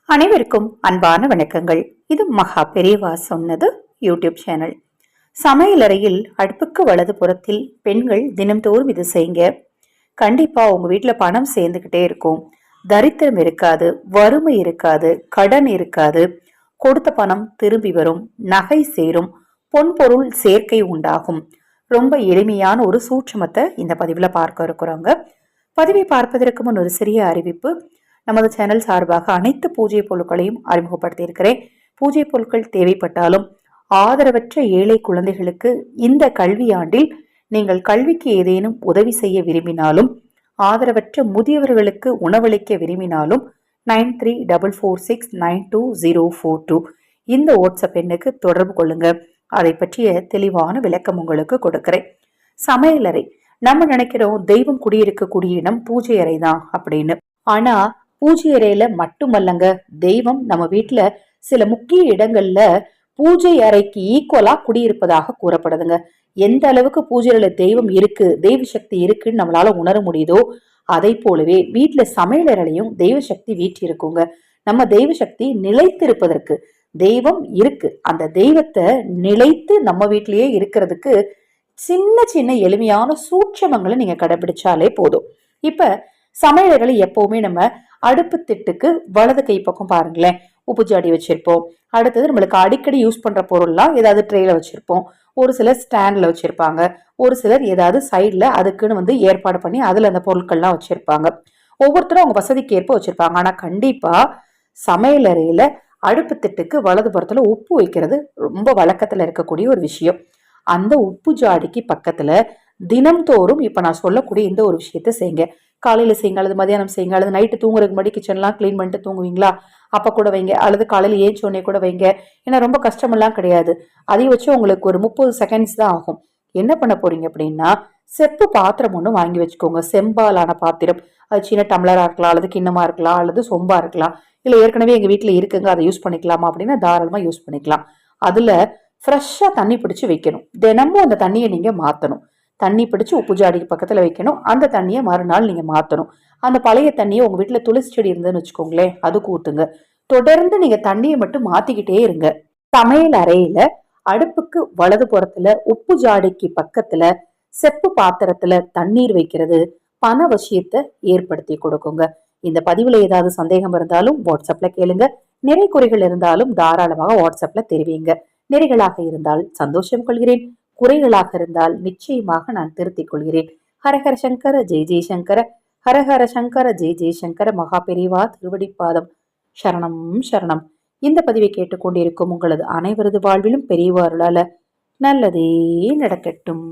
அனைவருக்கும் அன்பான வணக்கங்கள். இது மகா பெரியவா சொன்னது யூடியூப் சேனல். சமையலறையில் அடுப்புக்கு வலது புறத்தில் பெண்கள் தினம்தோறும் இது செய்யுங்க. கண்டிப்பா உங்க வீட்டுல பணம் சேர்ந்துகிட்டே இருக்கும். தரித்திரம் இருக்காது, வறுமை இருக்காது, கடன் இருக்காது. கொடுத்த பணம் திரும்பி வரும், நகை சேரும், பொன்பொருள் சேர்க்கை உண்டாகும். ரொம்ப எளிமையான ஒரு சூட்சமத்தை இந்த பதிவுல பார்க்க இருக்கிறோங்க. பதிவை பார்ப்பதற்கு முன் ஒரு சிறிய அறிவிப்பு. நமது சேனல் சார்பாக அனைத்து பூஜை பொருட்களையும் அறிமுகப்படுத்தி இருக்கிறேன். பூஜை பொருட்கள் தேவைப்பட்டாலும் ஆதரவற்ற ஏழை குழந்தைகளுக்கு இந்த கல்வியாண்டில் நீங்கள் கல்விக்கு ஏதேனும் உதவி செய்ய விரும்பினாலும், ஆதரவற்ற முதியவர்களுக்கு உணவளிக்க விரும்பினாலும் 9344692042 இந்த வாட்ஸ்அப் எண்ணுக்கு தொடர்பு கொள்ளுங்க. அதை பற்றிய தெளிவான விளக்கம் உங்களுக்கு கொடுக்கிறேன். சமையலறை நம்ம நினைக்கிறோம் தெய்வம் குடியிருக்கக்கூடிய இடம் பூஜை அறை தான் அப்படின்னு. ஆனா பூஜை அறையில மட்டுமல்லங்க, தெய்வம் நம்ம வீட்டுல சில முக்கிய இடங்கள்ல பூஜை அறைக்கு ஈக்குவலா குடியிருப்பதாக கூறப்படுதுங்க. எந்த அளவுக்கு பூஜை அறையில தெய்வம் இருக்கு, தெய்வ சக்தி இருக்குன்னு நம்மளால உணர முடியுதோ அதை போலவே வீட்டுல சமையலறையிலையும் தெய்வ சக்தி வீட்டு இருக்குங்க. நம்ம தெய்வ சக்தி நிலைத்திருப்பதற்கு தெய்வம் இருக்கு. அந்த தெய்வத்தை நிலைத்து நம்ம வீட்டிலேயே இருக்கிறதுக்கு சின்ன சின்ன எளிமையான சூட்சமங்களை நீங்க கடைபிடிச்சாலே போதும். இப்ப சமையலறையில எப்பவுமே நம்ம அடுப்பு திட்டுக்கு வலது கை பக்கம் பாருங்களேன், உப்பு ஜாடி வச்சிருப்போம். அடுத்தது நம்மளுக்கு அடிக்கடி யூஸ் பண்ற பொருள்லாம் ஏதாவது ட்ரேல வச்சிருப்போம். ஒரு சிலர் ஸ்டாண்ட்ல வச்சிருப்பாங்க, ஒரு சிலர் ஏதாவது சைட்ல அதுக்குன்னு ஏற்பாடு பண்ணி அதுல அந்த பொருட்கள்லாம் வச்சிருப்பாங்க. ஒவ்வொருத்தரும் அவங்க வசதிக்கு ஏற்ப வச்சிருப்பாங்க. ஆனா கண்டிப்பா சமையலறையில அடுப்பு திட்டுக்கு வலது புறத்துல உப்பு வைக்கிறது ரொம்ப வழக்கத்துல இருக்கக்கூடிய ஒரு விஷயம். அந்த உப்பு ஜாடிக்கு பக்கத்துல தினம்தோறும் இப்ப நான் சொல்லக்கூடிய இந்த ஒரு விஷயத்த செய்யுங்க. காலையில செய்யுங்க, அல்லது மதியானம் செய்யுங்க, அல்லது நைட்டு தூங்குறதுக்கு முன்னாடி கிச்சன்லாம் கிளீன் பண்ணிட்டு தூங்குவீங்களா அப்ப கூட வைங்க, அல்லது காலையில ஏஞ்சோடனே கூட வைங்க. ஏன்னா ரொம்ப கஷ்டமெல்லாம் கிடையாது. அதை வச்சு உங்களுக்கு ஒரு 30 செகண்ட்ஸ் தான் ஆகும். என்ன பண்ண போறீங்க அப்படின்னா, செப்பு பாத்திரம் ஒண்ணு வாங்கி வச்சுக்கோங்க. செம்பாலான பாத்திரம், அது சின்ன டம்ளரா இருக்கலாம், அல்லது கிண்ணமா இருக்கலாம், அல்லது சொம்பா இருக்கலாம். இல்ல ஏற்கனவே எங்க வீட்டுல இருக்குங்க அதை யூஸ் பண்ணிக்கலாமா அப்படின்னா தாராளமா யூஸ் பண்ணிக்கலாம். அதுல ஃப்ரெஷ்ஷா தண்ணி பிடிச்சு வைக்கணும். தினமும் அந்த தண்ணியை நீங்க மாத்தணும். தண்ணி பிடிச்சு உப்பு ஜாடிக்கு பக்கத்துல வைக்கணும். அந்த தண்ணியை மறுநாள் நீங்க மாத்தணும். அந்த பழைய தண்ணியை உங்க வீட்டுல துளசி செடி இருந்ததுன்னு வச்சுக்கோங்களேன், அதுக்கு ஊத்துங்க. தொடர்ந்து நீங்க தண்ணியை மட்டும் மாத்திக்கிட்டே இருங்க. சமையல் அறையில அடுப்புக்கு வலது புறத்துல உப்பு ஜாடிக்கு பக்கத்துல செப்பு பாத்திரத்துல தண்ணீர் வைக்கிறது பண வசியத்தை ஏற்படுத்தி கொடுக்குங்க. இந்த பதிவுல ஏதாவது சந்தேகம் இருந்தாலும் வாட்ஸ்அப்ல கேளுங்க. நிறை குறைகள் இருந்தாலும் தாராளமாக வாட்ஸ்அப்ல தெரிவிங்க. நிறைகளாக இருந்தால் சந்தோஷம் கொள்கிறேன், குறைகளாக இருந்தால் நிச்சயமாக நான் திருத்திக் கொள்கிறேன். ஹரஹர சங்கர ஜெய் ஜெய்சங்கர, ஹரஹர சங்கர ஜெய் ஜெய்சங்கர. மகா பெரிவா திருவடிப்பாதம் சரணம் சரணம். இந்த பதிவை கேட்டுக்கொண்டிருக்கும் உங்களது அனைவரது வாழ்விலும் பெரியவா அருளால நல்லதே நடக்கட்டும்.